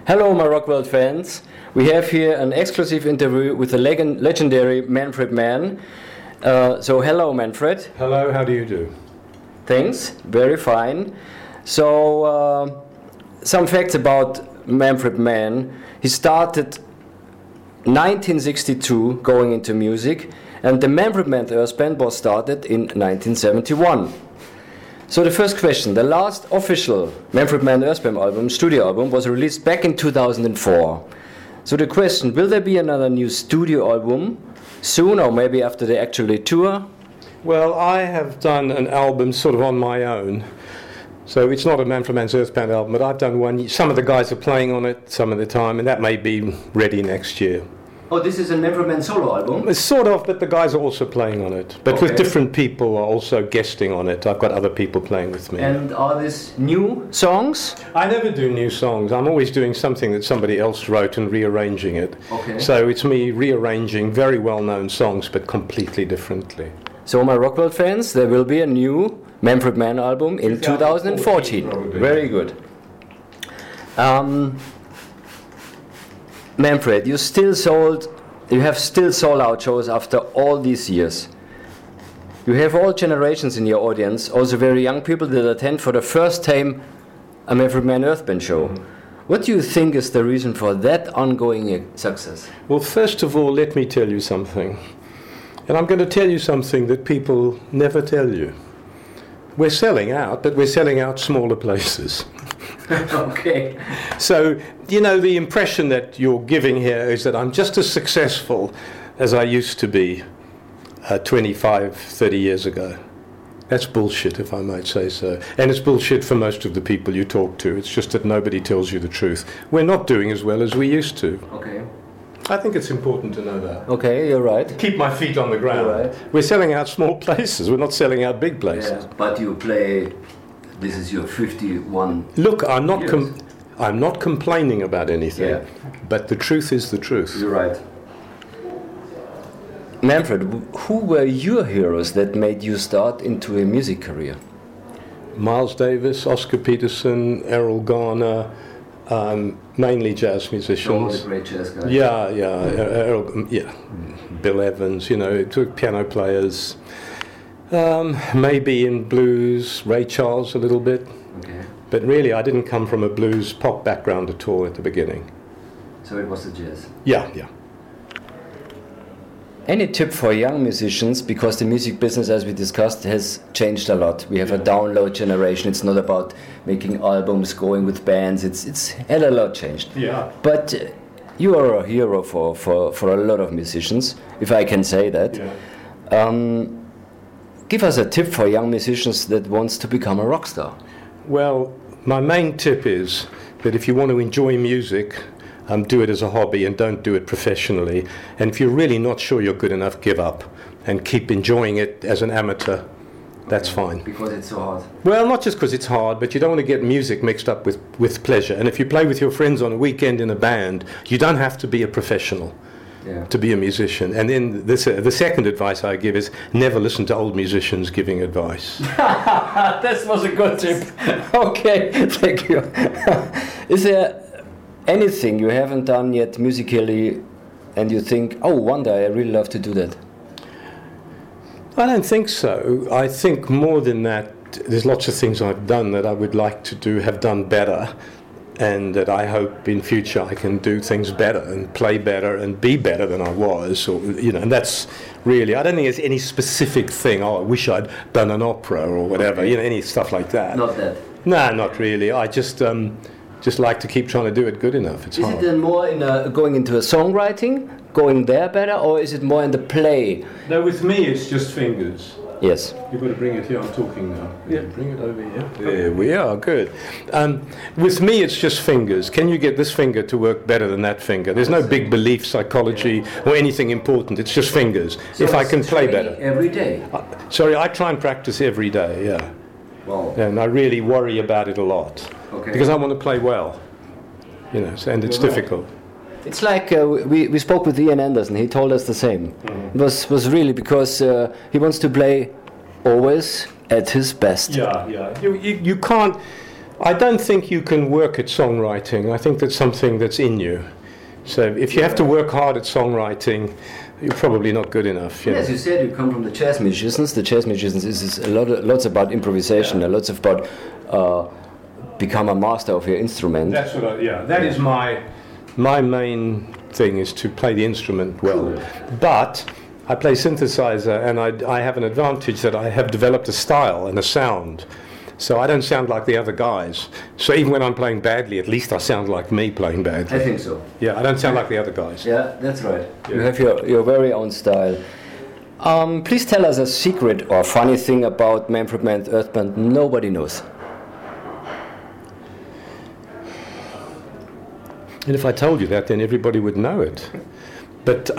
Hello, myRockworld fans. We have here an exclusive interview with the legendary Manfred Mann. So hello, Manfred. Hello, how do you do? Thanks, very fine. So some facts about Manfred Mann. He started 1962 going into music, and the Manfred Mann Earth Band was started in 1971. So the first question, the last official Manfred Mann Earth Band album, studio album, was released back in 2004. So the question, will there be another new studio album soon, or maybe after they actually tour? Well, I have done an album sort of on my own. So it's not a Manfred Mann's Earth Band album, but I've done one. Some of the guys are playing on it some of the time, and that may be ready next year. Oh, this is a Manfred Mann solo album? It's sort of, but the guys are also playing on it. But with different people are also guesting on it. I've got other people playing with me. And are these new songs? I never do new songs. I'm always doing something that somebody else wrote and rearranging it. Okay. So it's me rearranging very well-known songs, but completely differently. So myRockworld fans, there will be a new Manfred Mann album in 2014. Probably. Very good. Manfred, you have still sold out shows after all these years. You have all generations in your audience, also very young people that attend for the first time a Manfred Mann Earth Band show. What do you think is the reason for that ongoing success? Well, first of all, let me tell you something. And I'm going to tell you something that people never tell you. We're selling out, but we're selling out smaller places. Okay. So, you know, the impression that you're giving here is that I'm just as successful as I used to be 25, 30 years ago. That's bullshit, if I might say so. And it's bullshit for most of the people you talk to. It's just that nobody tells you the truth. We're not doing as well as we used to. Okay. I think it's important to know that. Okay, you're right. Keep my feet on the ground. You're right. We're selling out small places. We're not selling out big places. Yeah, but you play. This is your 51. Look, I'm not complaining about anything. Yeah. But the truth is the truth. You're right. Manfred, who were your heroes that made you start into a music career? Miles Davis, Oscar Peterson, Errol Garner, mainly jazz musicians. All the great jazz guys. Yeah, Bill Evans, you know, piano players. Maybe in blues, Ray Charles a little bit. Okay. But really, I didn't come from a blues pop background at all at the beginning. So it was the jazz. Yeah. Any tip for young musicians, because the music business, as we discussed, has changed a lot. We have a download generation. It's not about making albums, going with bands. It's had a lot changed. Yeah. But you are a hero for a lot of musicians, if I can say that. Yeah. Give us a tip for young musicians that wants to become a rock star. Well, my main tip is that if you want to enjoy music, do it as a hobby and don't do it professionally. And if you're really not sure you're good enough, give up and keep enjoying it as an amateur. That's fine. Because it's so hard. Well, not just because it's hard, but you don't want to get music mixed up with pleasure. And if you play with your friends on a weekend in a band, you don't have to be a professional to be a musician. And then the second advice I give is never listen to old musicians giving advice. That was a good tip. Okay, thank you. Is there anything you haven't done yet musically and you think, oh, one day I really love to do that? I don't think so. I think more than that, there's lots of things I've done that I would like to have done better, and that I hope in future I can do things better and play better and be better than I was, or and that's really, I don't think there's any specific thing, I wish I'd done an opera or whatever, any stuff like that. Not that? No, not really. I just like to keep trying to do it good enough. It's hard. Is it then more in going into a songwriting, going there better, or is it more in the play? No, with me it's just fingers. Yes. You've got to bring it here, I'm talking now. Yeah, bring it over here. There we are, good. With me it's just fingers. Can you get this finger to work better than that finger? There's no big belief psychology or anything important, it's just fingers. So if I can play better. Every day? Sorry, I try and practice every day, yeah. Wow. And I really worry about it a lot. Okay. Because I want to play well. And it's difficult. It's like we spoke with Ian Anderson. He told us the same. Mm-hmm. It was really because he wants to play always at his best. Yeah. You can't. I don't think you can work at songwriting. I think that's something that's in you. So if you have to work hard at songwriting, you're probably not good enough. As you said, you come from the jazz musicians. The jazz musicians is lots about improvisation, and lots about become a master of your instrument. That's what that is my main thing, is to play the instrument well. Cool. But I play synthesizer, and I have an advantage that I have developed a style and a sound. So I don't sound like the other guys. So even when I'm playing badly, at least I sound like me playing badly. I think so. Yeah, I don't sound like the other guys. Yeah, that's right. You have your very own style. Please tell us a secret or funny thing about Manfred Mann's Earth Band nobody knows. And if I told you that, then everybody would know it. But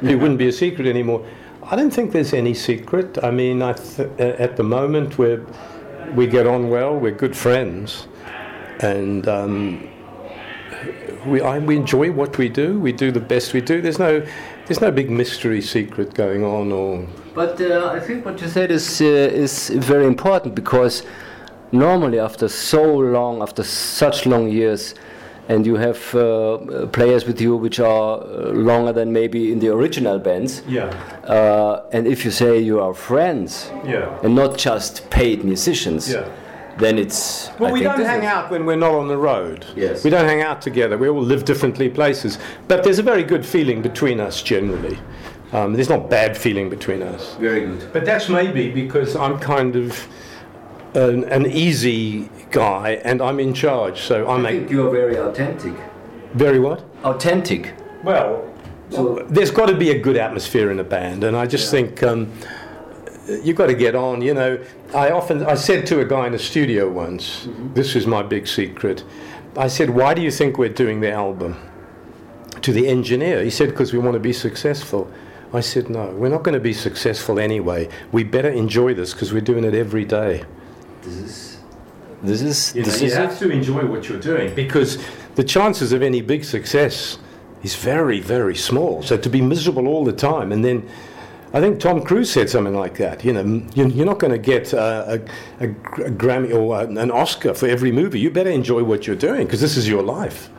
it wouldn't be a secret anymore. I don't think there's any secret. I mean, at the moment we get on well. We're good friends, and we enjoy what we do. We do the best we do. There's no big mystery secret going on. But I think what you said is very important, because normally after such long years, and you have players with you which are longer than maybe in the original bands. Yeah. And if you say you are friends, and not just paid musicians, then it's... Well, we don't hang out when we're not on the road. Yes. We don't hang out together. We all live differently places. But there's a very good feeling between us generally. There's not bad feeling between us. Very good. But that's maybe because I'm kind of an easy guy, and I'm in charge, so I think you're very authentic. Very what? Authentic. Well, there's got to be a good atmosphere in a band, and I just think you've got to get on. You know, I said to a guy in a studio once, this is my big secret. I said, "Why do you think we're doing the album?" To the engineer, he said, "Because we want to be successful." I said, "No, we're not going to be successful anyway. We better enjoy this because we're doing it every day." You have to enjoy what you're doing, because the chances of any big success is very, very small. So to be miserable all the time, and then I think Tom Cruise said something like that. You know, you're not going to get a Grammy or an Oscar for every movie. You better enjoy what you're doing, because this is your life.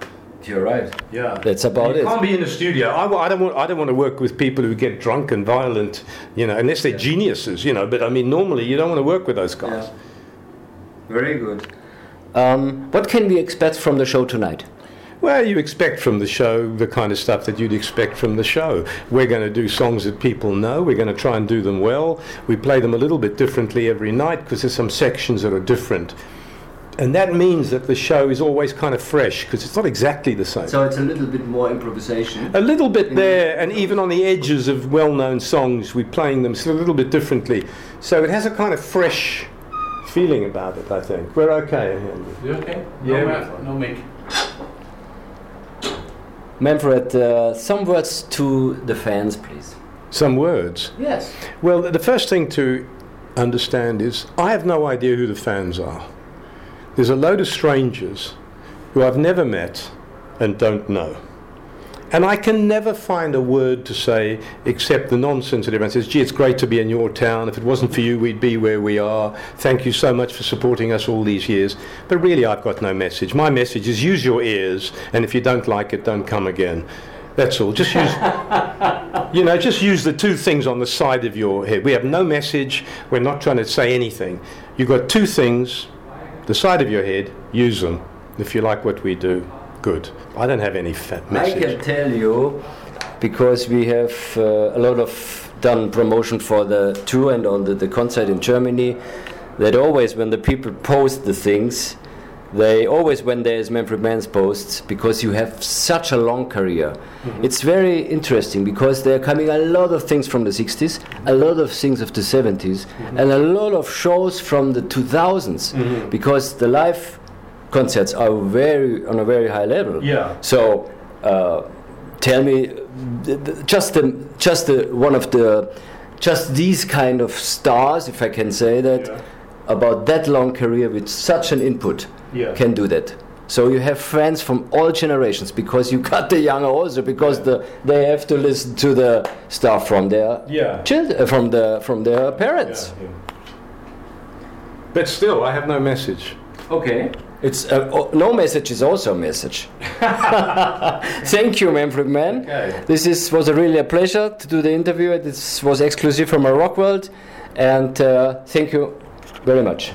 You're right. Yeah, that's about it. You can't be in a studio. I don't want to work with people who get drunk and violent. You know, unless they're geniuses. You know, but I mean, normally you don't want to work with those guys. Yeah. Very good. What can we expect from the show tonight? Well, you expect from the show the kind of stuff that you'd expect from the show. We're going to do songs that people know. We're going to try and do them well. We play them a little bit differently every night, because there's some sections that are different. And that means that the show is always kind of fresh, because it's not exactly the same. So it's a little bit more improvisation? A little bit there, and even on the edges of well-known songs, we're playing them still a little bit differently. So it has a kind of fresh feeling about it, I think. We're okay. You okay? Yeah. No mic. Manfred, some words to the fans, please. Some words? Yes. Well, the first thing to understand is I have no idea who the fans are. There's a load of strangers who I've never met and don't know. And I can never find a word to say except the nonsense that everyone says, "Gee, it's great to be in your town. If it wasn't for you, we'd be where we are. Thank you so much for supporting us all these years." But really, I've got no message. My message is use your ears, and if you don't like it, don't come again. That's all. Just use, just use the two things on the side of your head. We have no message. We're not trying to say anything. You've got two things, the side of your head, use them. If you like what we do, good. I don't have any message. I can tell you, because we have a lot of done promotion for the tour and on the concert in Germany, that always when the people post the things, they always, when there's Manfred Mann's posts, because you have such a long career. It's very interesting, because there are coming a lot of things from the 60s, a lot of things of the 70s, and a lot of shows from the 2000s, because the live concerts are on a very high level. Yeah. So tell me, just these kind of stars, if I can say that, about that long career with such an input, can do that. So you have fans from all generations, because you got the younger also, because they have to listen to the stuff from their children, from their parents. But still, I have no message. Okay. It's no message is also a message. Thank you, Manfred Mann. Okay. This was really a pleasure to do the interview. This was exclusive from myRockworld, and thank you very much.